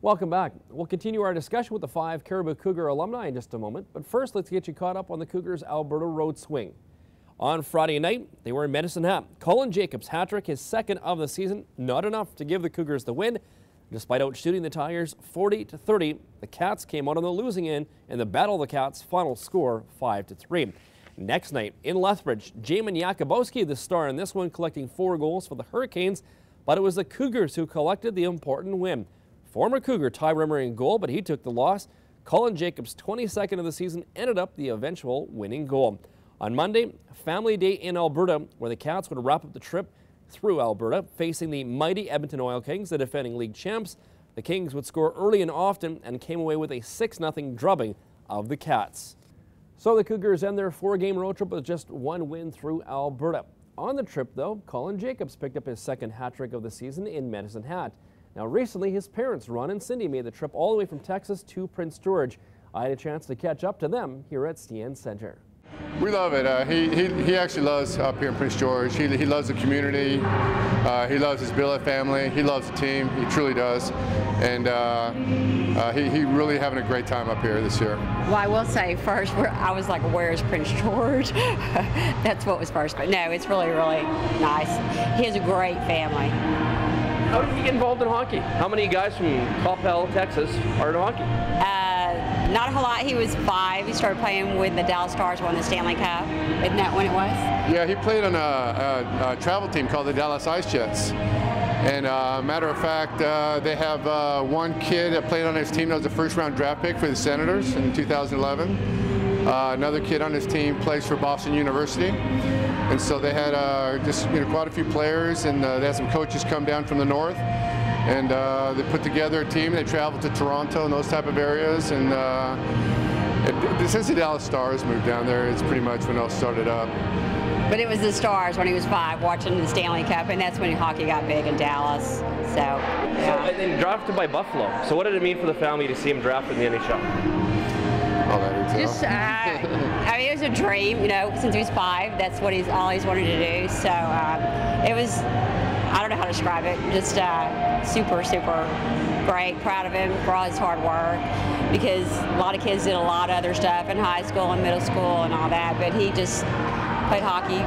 Welcome back. We'll continue our discussion with the 5 Cariboo Cougar alumni in just a moment, but first let's get you caught up on the Cougars' Alberta road swing. On Friday night, they were in Medicine Hat. Colin Jacobs' hat-trick, his second of the season, not enough to give the Cougars the win. Despite outshooting the Tigers 40-30, the Cats came out on the losing end in the Battle of the Cats, final score 5-3. Next night in Lethbridge, Jamin Jakubowski, the star in this one, collecting 4 goals for the Hurricanes, but it was the Cougars who collected the important win. Former Cougar Ty Rimmer in goal, but he took the loss. Colin Jacobs' 22nd of the season ended up the eventual winning goal. On Monday, Family Day in Alberta, where the Cats would wrap up the trip through Alberta, facing the mighty Edmonton Oil Kings, the defending league champs. The Kings would score early and often and came away with a 6-0 drubbing of the Cats. So the Cougars end their 4-game road trip with just 1 win through Alberta. On the trip, though, Colin Jacobs picked up his second hat-trick of the season in Medicine Hat. Now, recently, his parents, Ron and Cindy, made the trip all the way from Texas to Prince George. I had a chance to catch up to them here at CN Center. We love it. He actually loves up here in Prince George. He loves the community. He loves his billet family. He loves the team. He truly does. And he really having a great time up here this year. Well, I will say first, I was like, where's Prince George? That's what was first. But no, it's really, really nice. He has a great family. How did he get involved in hockey? How many guys from Coppell, Texas are in hockey? Not a whole lot. He was 5. He started playing with the Dallas Stars, won the Stanley Cup. Isn't that when it was? Yeah, he played on a travel team called the Dallas Ice Jets. And matter of fact, they have one kid that played on his team that was a first-round draft pick for the Senators in 2011. Another kid on his team plays for Boston University. And so they had just quite a few players, and they had some coaches come down from the north. And they put together a team. They traveled to Toronto and those type of areas. And since the Dallas Stars moved down there, it's pretty much when it all started up. But it was the Stars when he was 5 watching the Stanley Cup, and that's when hockey got big in Dallas. So, yeah. And then drafted by Buffalo. So what did it mean for the family to see him drafted in the NHL? Just, I mean, it was a dream, since he was 5. That's what all he's wanted to do. So it was, I don't know how to describe it, just super, super great. Proud of him for all his hard work, because a lot of kids did a lot of other stuff in high school and middle school and all that, but he just played hockey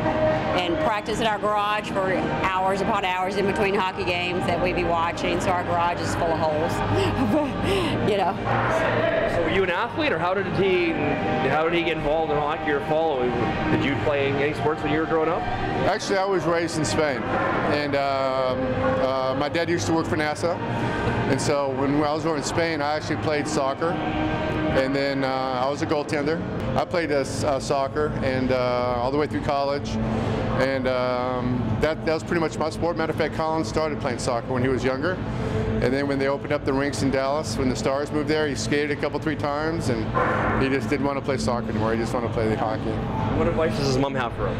and practiced in our garage for hours upon hours in between hockey games that we'd be watching, so our garage is full of holes. So were you an athlete, or how did he get involved in hockey or follow? Did you play any sports when you were growing up? Actually, I was raised in Spain, and my dad used to work for NASA, and so when I was over in Spain, I actually played soccer, and then I was a goaltender. I played soccer and all the way through college, and that was pretty much my sport. Matter of fact, Colin started playing soccer when he was younger, and then when they opened up the rinks in Dallas, when the Stars moved there, he skated a couple, 3 times, and he just didn't want to play soccer anymore. He just wanted to play the hockey. What advice does his mom have for him?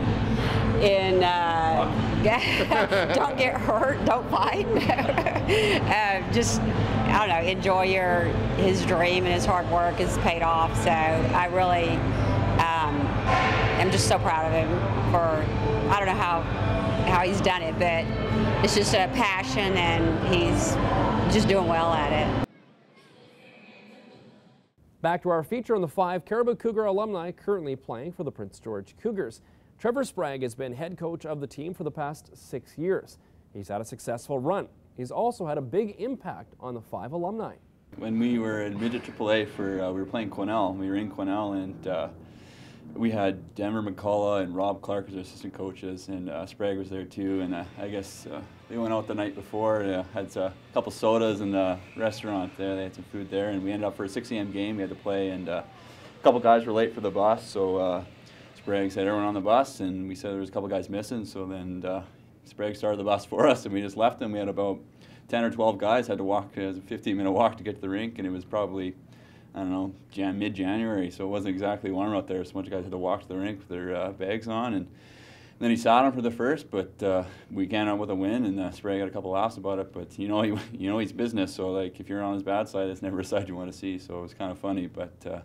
Don't get hurt, don't fight. Just, I don't know, enjoy his dream, and his hard work has paid off. So I really am just so proud of him for, I don't know how he's done it, but it's just a passion, and he's just doing well at it. Back to our feature on the 5 Cariboo Cougar alumni currently playing for the Prince George Cougars. Trevor Sprague has been head coach of the team for the past 6 years. He's had a successful run. He's also had a big impact on the 5 alumni. When we were in midget AAA we were playing Quesnel. We were in Quesnel, and we had Denver McCullough and Rob Clark as our assistant coaches, and Sprague was there too. And I guess they went out the night before, had a couple sodas in the restaurant there. They had some food there, and we ended up for a 6 a.m. game we had to play, and a couple guys were late for the bus, so Sprague said everyone on the bus, and we said there was a couple guys missing, so then Sprague started the bus for us, and we just left them. We had about 10 or 12 guys, had to walk. It was a 15-minute walk to get to the rink, and it was probably, I don't know, mid-January, so it wasn't exactly warm out there, so a bunch of guys had to walk to the rink with their bags on, and then he sat him for the first, but we came out with a win, and Sprague got a couple laughs about it, but he's business, so like if you're on his bad side, it's never a side you want to see, so it was kind of funny, but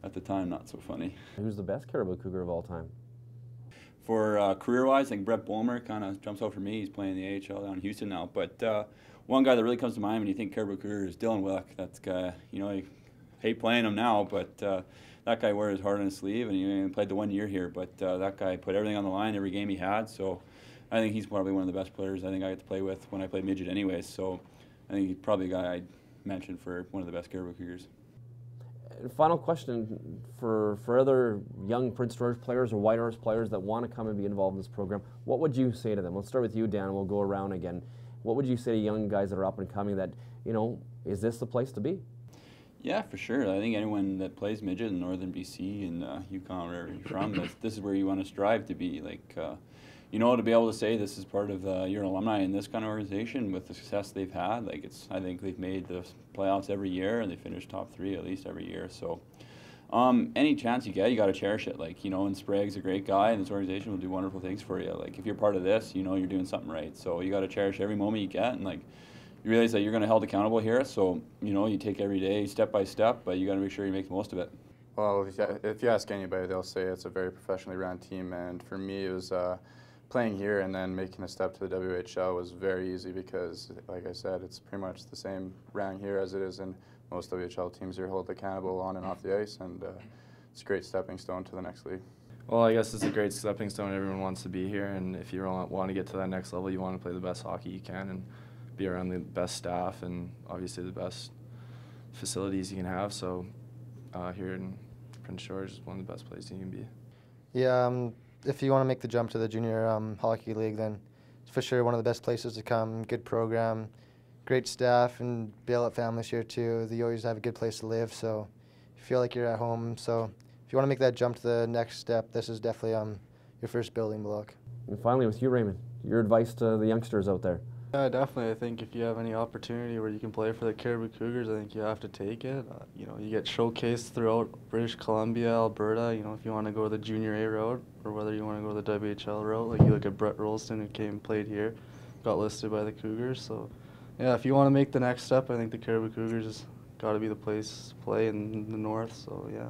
at the time, not so funny. Who's the best Cariboo Cougar of all time? For career-wise, I think Brett Bulmer kind of jumps out for me. He's playing the AHL down in Houston now. But one guy that really comes to mind when you think Cariboo Cougars is Dylan Wilk. That's guy, you know, I hate playing him now, but that guy wore his heart on his sleeve, and he played the 1 year here. But that guy put everything on the line every game he had. So I think he's probably one of the best players I think I get to play with when I played midget anyways. So I think he's probably a guy I'd mention for one of the best Cariboo Cougars. Final question for other young Prince George players or Whitehorse players that want to come and be involved in this program. What would you say to them? Let's start with you, Dan. We'll go around again. What would you say to young guys that are up and coming that, you know, is this the place to be? Yeah, for sure. I think anyone that plays midget in Northern BC and Yukon, wherever you're from, this is where you want to strive to be. Like, you know, to be able to say this is part of you're an alumni in this kind of organization with the success they've had. Like, I think they've made the playoffs every year and they finish top 3 at least every year. So, any chance you get, you got to cherish it. Like, you know, and Sprague's a great guy, and this organization will do wonderful things for you. Like, if you're part of this, you know you're doing something right. So you got to cherish every moment you get, and like, you realize that you're going to be held accountable here. So, you know, you take every day step by step, but you got to make sure you make the most of it. Well, if you ask anybody, they'll say it's a very professionally run team, and for me, it was playing here and then making a step to the WHL was very easy because, like I said, it's pretty much the same rang here as it is in most WHL teams. You're held accountable on and off the ice, and it's a great stepping stone to the next league. Well, I guess it's a great stepping stone. Everyone wants to be here, and if you want to get to that next level, you want to play the best hockey you can and be around the best staff and obviously the best facilities you can have. So here in Prince George is one of the best places you can be. Yeah, if you want to make the jump to the junior hockey league, then it's for sure one of the best places to come. Good program, great staff, and bailout families here too. They always have a good place to live, so you feel like you're at home. So if you want to make that jump to the next step, this is definitely your first building block. And finally, with you, Raymond, your advice to the youngsters out there. Yeah, definitely. I think if you have any opportunity where you can play for the Cariboo Cougars, I think you have to take it. You know, you get showcased throughout British Columbia, Alberta. You know, if you want to go the Junior A route or whether you want to go the WHL route. Like you look at Brett Rolston, who came and played here, got listed by the Cougars. So, yeah, if you want to make the next step, I think the Cariboo Cougars has got to be the place to play in the north. So, yeah.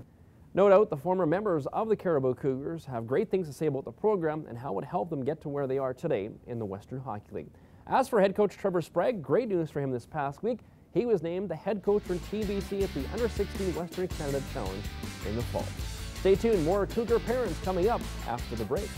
No doubt the former members of the Cariboo Cougars have great things to say about the program and how it helped them get to where they are today in the Western Hockey League. As for head coach Trevor Sprague, great news for him this past week. He was named the head coach for TBC at the Under-16 Western Canada Challenge in the fall. Stay tuned, more Cougar parents coming up after the break.